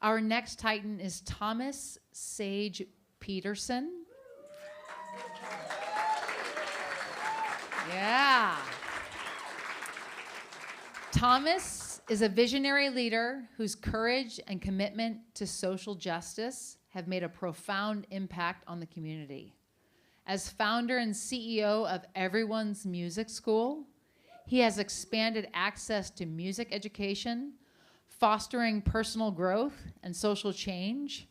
Our next Titan is Thomas Sage Pedersen. Yeah. Thomas is a visionary leader whose courage and commitment to social justice have made a profound impact on the community. As founder and CEO of Everyone's Music School, he has expanded access to music education, fostering personal growth and social change.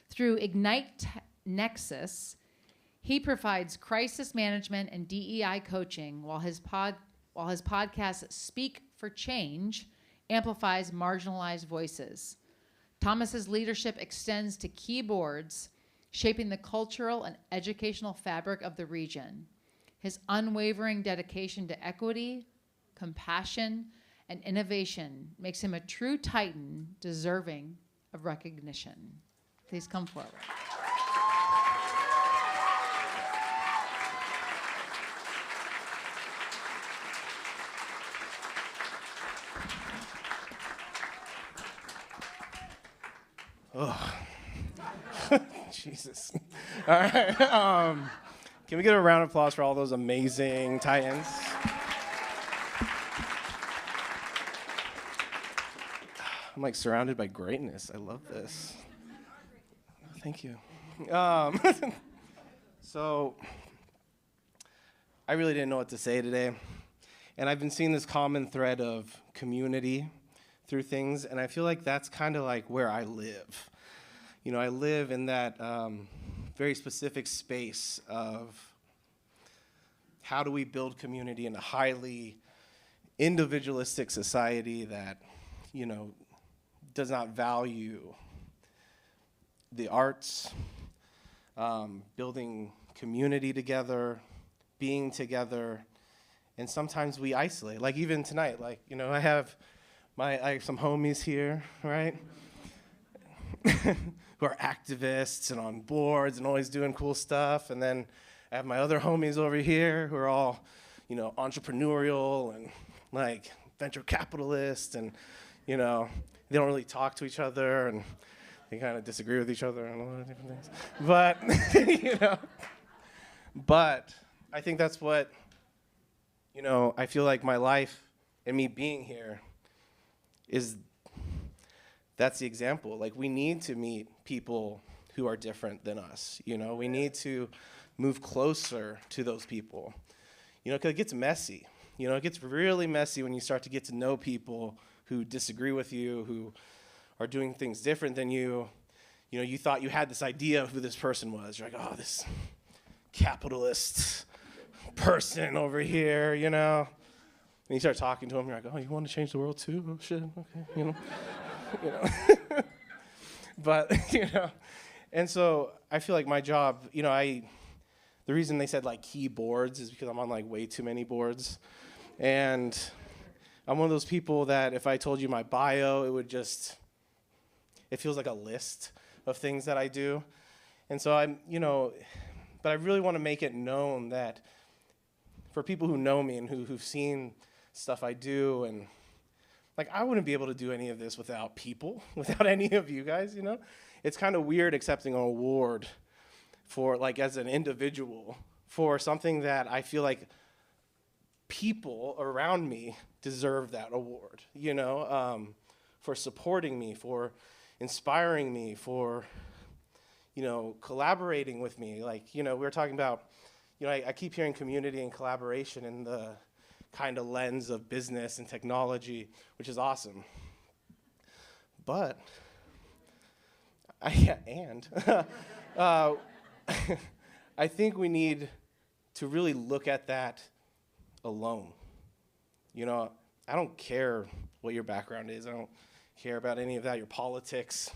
Through Ignite Nexus, he provides crisis management and DEI coaching while his podcast Speak for Change amplifies marginalized voices. Thomas's leadership extends to key boards, shaping the cultural and educational fabric of the region. His unwavering dedication to equity, compassion, and innovation makes him a true Titan deserving of recognition. Please come forward. Oh, Jesus. All right. Can we get a round of applause for all those amazing Titans? I'm like surrounded by greatness. I love this. Thank you. So I really didn't know what to say today. And I've been seeing this common thread of community through things, and I feel like that's kind of like where I live. You know, I live in that very specific space of how do we build community in a highly individualistic society that, you know, does not value the arts, building community together, being together, and sometimes we isolate. Like even tonight, like, you know, I have some homies here, right? Who are activists and on boards and always doing cool stuff. And then I have my other homies over here who are all, you know, entrepreneurial and like venture capitalists, and, you know, they don't really talk to each other and they kind of disagree with each other on a lot of different things. But, you know, but I think that's what, you know, I feel like my life and me being here that's the example. Like, we need to meet people who are different than us, you know? We need to move closer to those people, you know, because it gets messy. You know, it gets really messy when you start to get to know people who disagree with you, who are doing things different than you. You know, you thought you had this idea of who this person was. You're like, oh, this capitalist person over here, you know? And you start talking to them, you're like, oh, you want to change the world too? Oh, shit, okay, you know? You know? But, you know, and so I feel like my job, you know, the reason they said, like, key boards is because I'm on, like, way too many boards. And I'm one of those people that if I told you my bio, it feels like a list of things that I do. And so I'm, you know, but I really want to make it known that for people who know me and who've seen stuff I do, and like, I wouldn't be able to do any of this without people, without any of you guys, you know? It's kind of weird accepting an award for, like, as an individual, for something that I feel like people around me deserve that award, you know? For supporting me, for inspiring me, for, you know, collaborating with me. Like, you know, we were talking about, you know, I keep hearing community and collaboration in the kind of lens of business and technology, which is awesome. But, I think we need to really look at that alone. You know, I don't care what your background is. I don't care about any of that, your politics,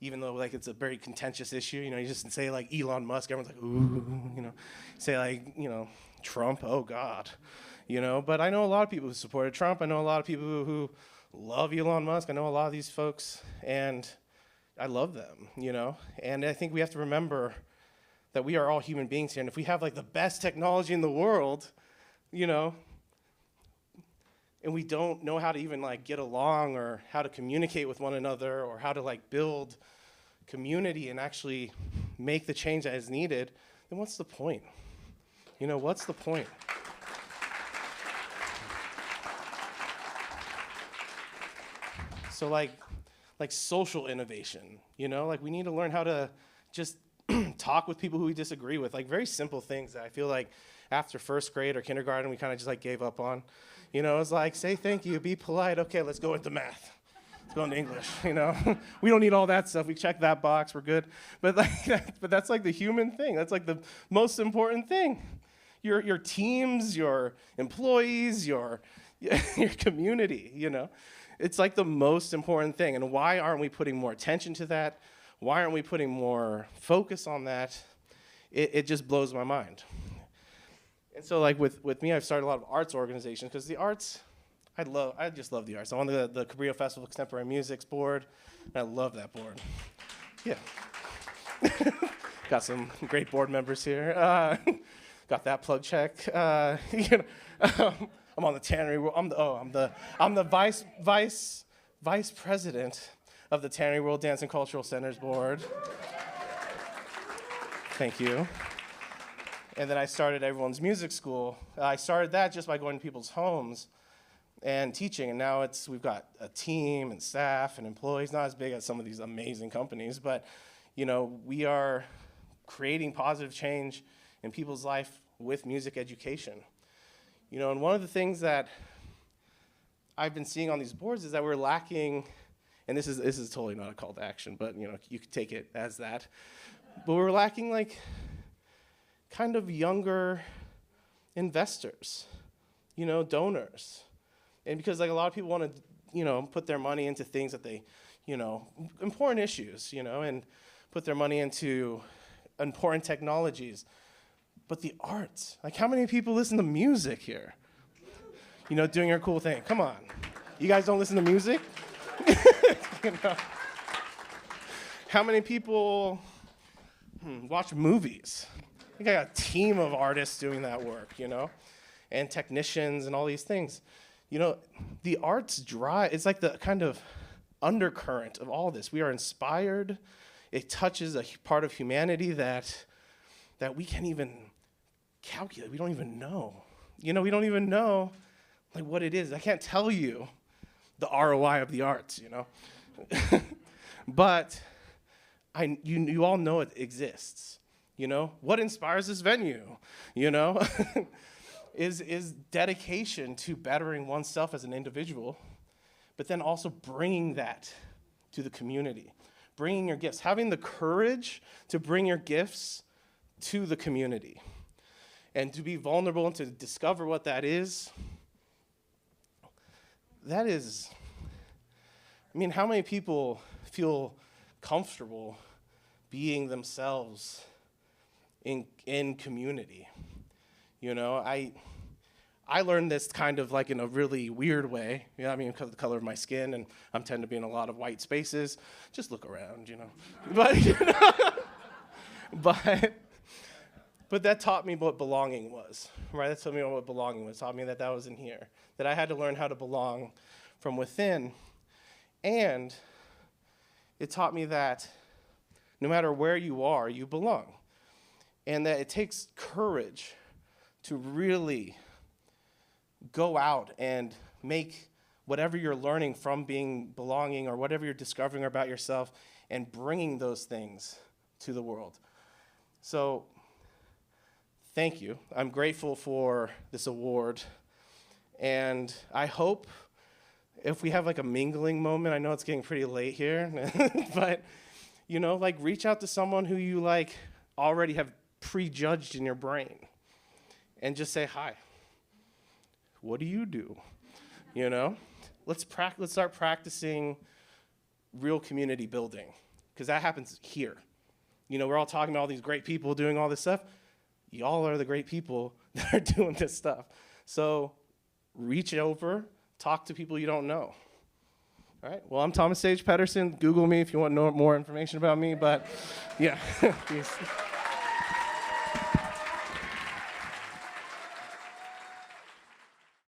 even though, like, it's a very contentious issue. You know, you just say, like, Elon Musk, everyone's like, ooh, you know. Say, like, you know, Trump, oh, God. You know, but I know a lot of people who supported Trump. I know a lot of people who love Elon Musk. I know a lot of these folks, and I love them, you know. And I think we have to remember that we are all human beings here. And if we have, like, the best technology in the world, you know, and we don't know how to even like get along or how to communicate with one another or how to like build community and actually make the change that is needed, then what's the point? What's the point? So like social innovation, like we need to learn how to just talk with people who we disagree with, like very simple things that I feel like after first grade or kindergarten, we kind of just like gave up on. It's like, say thank you, be polite. Okay, let's go into math. Let's go into English, We don't need all that stuff. We check that box, we're good. But that's like the human thing. That's like the most important thing. Your teams, your employees, your community, It's like the most important thing. And why aren't we putting more attention to that? Why aren't we putting more focus on that? It just blows my mind. And so like with me, I've started a lot of arts organizations because the arts, I just love the arts. I'm on the Cabrillo Festival of Contemporary Music's board, and I love that board. Yeah. Got some great board members here. Got that plug check. I'm on the Tannery. I'm the vice president of the Tannery World Dance and Cultural Centers board. Thank you. And then I started Everyone's Music School. I started that just by going to people's homes and teaching, and now we've got a team and staff and employees, not as big as some of these amazing companies, but we are creating positive change in people's life with music education. And one of the things that I've been seeing on these boards is that we're lacking, and this is totally not a call to action, but you could take it as that, but we're lacking like kind of younger investors, donors. And because like a lot of people want to, put their money into things that they, important issues, and put their money into important technologies. But the arts, like how many people listen to music here? Doing your cool thing. Come on. You guys don't listen to music? How many people watch movies? I think I got a team of artists doing that work, and technicians and all these things. The arts it's like the kind of undercurrent of all this. We are inspired. It touches a part of humanity that we can't even calculate. We don't even know. We don't even know like what it is. I can't tell you the ROI of the arts, But you all know it exists. What inspires this venue, is dedication to bettering oneself as an individual, but then also bringing that to the community, bringing your gifts, having the courage to bring your gifts to the community and to be vulnerable and to discover what that is. How many people feel comfortable being themselves in community? I learned this kind of like in a really weird way, because of the color of my skin, and I'm tend to be in a lot of white spaces. Just look around, But, but that taught me what belonging was, right? That taught me what belonging was. Taught me that wasn't here. That I had to learn how to belong from within. And it taught me that no matter where you are, you belong. And that it takes courage to really go out and make whatever you're learning from belonging or whatever you're discovering about yourself and bringing those things to the world. So thank you. I'm grateful for this award. And I hope if we have like a mingling moment, I know it's getting pretty late here, but reach out to someone who you like already have prejudged in your brain and just say hi. What do you do? Let's start practicing real community building, because that happens here. We're all talking about all these great people doing all this stuff. Y'all are the great people that are doing this stuff. So reach over, talk to people you don't know. All right, well, I'm Thomas Sage Pedersen. Google me if you want to know more information about me, but yeah.